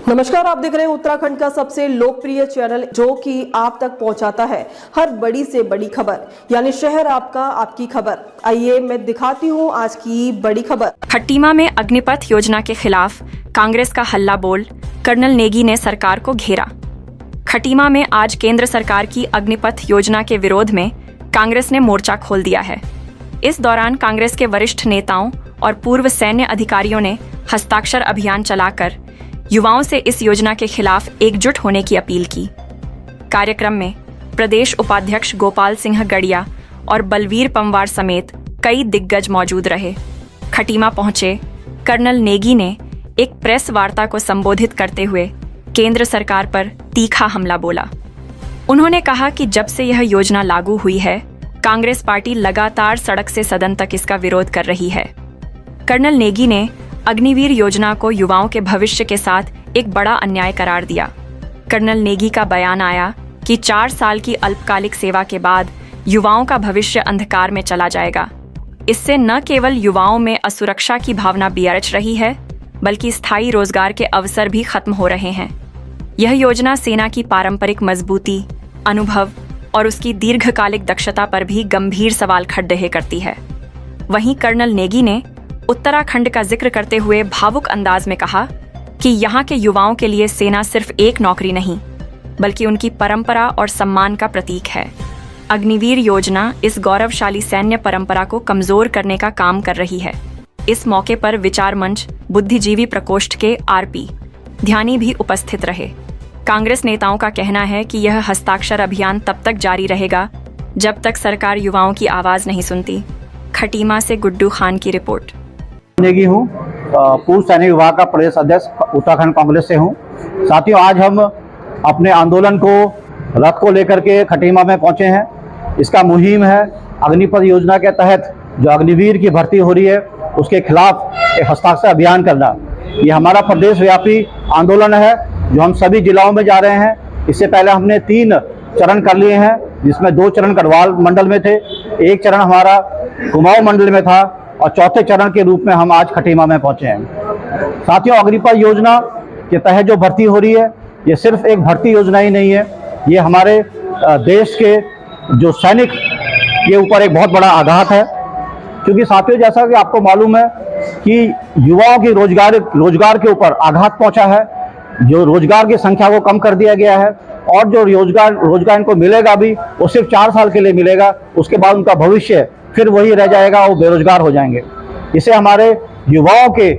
नमस्कार, आप देख रहे हैं उत्तराखंड का सबसे लोकप्रिय चैनल जो कि आप तक पहुंचाता है हर बड़ी से बड़ी खबर, यानी शहर आपका, आपकी खबर। आइए मैं दिखाती हूं आज की बड़ी खबर। खटीमा में अग्निपथ योजना के खिलाफ कांग्रेस का हल्ला बोल, कर्नल नेगी ने सरकार को घेरा। खटीमा में आज केंद्र सरकार की अग्निपथ योजना के विरोध में कांग्रेस ने मोर्चा खोल दिया है। इस दौरान कांग्रेस के वरिष्ठ नेताओं और पूर्व सैन्य अधिकारियों ने हस्ताक्षर अभियान चलाकर युवाओं से इस योजना के खिलाफ एकजुट होने की अपील की। कार्यक्रम में प्रदेश उपाध्यक्ष गोपाल सिंह गड़िया और बलवीर पंवार समेत कई दिग्गज मौजूद रहे। खटीमा पहुंचे कर्नल नेगी ने एक प्रेस वार्ता को संबोधित करते हुए केंद्र सरकार पर तीखा हमला बोला। उन्होंने कहा कि जब से यह योजना लागू हुई है, कांग्रेस पार्टी लगातार सड़क से सदन तक इसका विरोध कर रही है। कर्नल नेगी ने अग्निवीर योजना को युवाओं के भविष्य के साथ एक बड़ा अन्याय करार दिया। कर्नल नेगी का बयान आया कि 4 साल की अल्पकालिक सेवा के बाद युवाओं का भविष्य अंधकार में चला जाएगा। इससे न केवल युवाओं में असुरक्षा की भावना बियरच रही है, बल्कि स्थायी रोजगार के अवसर भी खत्म हो रहे हैं। यह योजना सेना की पारंपरिक मजबूती, अनुभव और उसकी दीर्घकालिक दक्षता पर भी गंभीर सवाल खड़े करती है। वहीं कर्नल नेगी ने उत्तराखंड का जिक्र करते हुए भावुक अंदाज में कहा कि यहाँ के युवाओं के लिए सेना सिर्फ एक नौकरी नहीं, बल्कि उनकी परंपरा और सम्मान का प्रतीक है। अग्निवीर योजना इस गौरवशाली सैन्य परंपरा को कमजोर करने का काम कर रही है। इस मौके पर विचार मंच बुद्धिजीवी प्रकोष्ठ के आरपी ध्यानी भी उपस्थित रहे। कांग्रेस नेताओं का कहना है कि यह हस्ताक्षर अभियान तब तक जारी रहेगा जब तक सरकार युवाओं की आवाज नहीं सुनती। खटीमा से गुड्डू खान की रिपोर्ट। नेगी हूँ, पूर्व सैनिक विभाग का प्रदेश अध्यक्ष उत्तराखंड कांग्रेस से हूँ। साथियों, आज हम अपने आंदोलन को रथ को लेकर के खटीमा में पहुँचे हैं। इसका मुहिम है अग्निपथ योजना के तहत जो अग्निवीर की भर्ती हो रही है उसके खिलाफ एक हस्ताक्षर अभियान करना। ये हमारा प्रदेश व्यापी आंदोलन है जो हम सभी जिलाओं में जा रहे हैं। इससे पहले हमने 3 चरण कर लिए हैं, जिसमें 2 चरण गढ़वाल मंडल में थे, 1 चरण हमारा कुमाऊं मंडल में था और चौथे चरण के रूप में हम आज खटीमा में पहुंचे हैं। साथियों, अग्निपथ योजना के तहत जो भर्ती हो रही है ये सिर्फ एक भर्ती योजना ही नहीं है, ये हमारे देश के जो सैनिक के ऊपर एक बहुत बड़ा आघात है। क्योंकि साथियों, जैसा कि आपको मालूम है कि युवाओं की रोजगार के ऊपर आघात पहुंचा है। जो रोजगार की संख्या को कम कर दिया गया है और जो रोजगार इनको मिलेगा भी वो सिर्फ 4 साल के लिए मिलेगा। उसके बाद उनका भविष्य फिर वही रह जाएगा, वो बेरोजगार हो जाएंगे। इसे हमारे युवाओं के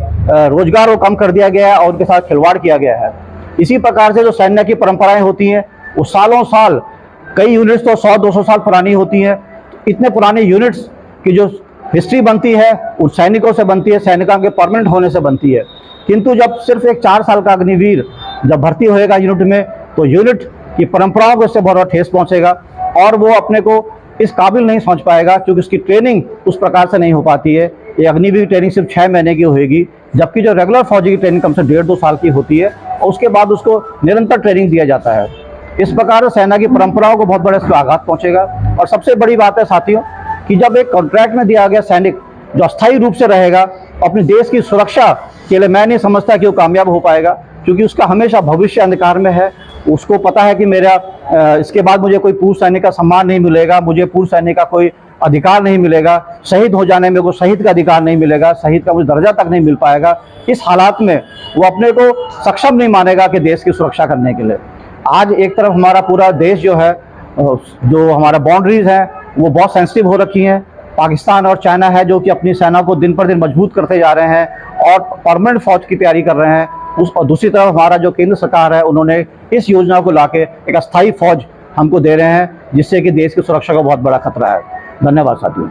रोजगार को कम कर दिया गया है और उनके साथ खिलवाड़ किया गया है। इसी प्रकार से जो सैन्य की परंपराएं होती हैं वो सालों साल, कई यूनिट्स तो 100-200 साल पुरानी होती हैं। इतने पुराने यूनिट्स की जो हिस्ट्री बनती है उन सैनिकों से बनती है, सैनिकों के परमानेंट होने से बनती है। किंतु जब सिर्फ एक 4 साल का अग्निवीर जब भर्ती होएगा यूनिट में, तो यूनिट की परंपराओं को इससे बहुत बड़ा ठेस पहुंचेगा और वो अपने को इस काबिल नहीं समझ पाएगा, क्योंकि उसकी ट्रेनिंग उस प्रकार से नहीं हो पाती है। ये अग्निवीर ट्रेनिंग सिर्फ 6 महीने की होगी, जबकि जो रेगुलर फौजी की ट्रेनिंग कम से 1.5-2 साल की होती है और उसके बाद उसको निरंतर ट्रेनिंग दिया जाता है। इस प्रकार सेना की परंपराओं को बहुत बड़ा इसका आघात पहुंचेगा। और सबसे बड़ी बात है साथियों कि जब एक कॉन्ट्रैक्ट में दिया गया सैनिक जो अस्थायी रूप से रहेगा, अपने देश की सुरक्षा के लिए मैं नहीं समझता कि वो कामयाब हो पाएगा, क्योंकि उसका हमेशा भविष्य अंधकार में है। उसको पता है कि मेरा इसके बाद मुझे कोई पूर्व सैनिक का सम्मान नहीं मिलेगा, मुझे पूर्व सैनिक का कोई अधिकार नहीं मिलेगा, शहीद हो जाने में को शहीद का अधिकार नहीं मिलेगा, शहीद का मुझे दर्जा तक नहीं मिल पाएगा। इस हालात में वो अपने को सक्षम नहीं मानेगा कि देश की सुरक्षा करने के लिए। आज एक तरफ हमारा पूरा देश जो है, जो हमारा बाउंड्रीज हैं वो बहुत सेंसिटिव हो रखी हैं। पाकिस्तान और चाइना है जो कि अपनी सेना को दिन पर दिन मजबूत करते जा रहे हैं और परमानेंट फौज की तैयारी कर रहे हैं। और दूसरी तरफ हमारा जो केंद्र सरकार है, उन्होंने इस योजना को लाके एक अस्थायी फौज हमको दे रहे हैं, जिससे कि देश की सुरक्षा का बहुत बड़ा खतरा है। धन्यवाद साथियों।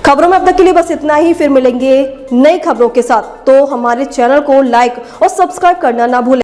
खबरों में अब तक के लिए बस इतना ही। फिर मिलेंगे नई खबरों के साथ, तो हमारे चैनल को लाइक और सब्सक्राइब करना ना भूलें।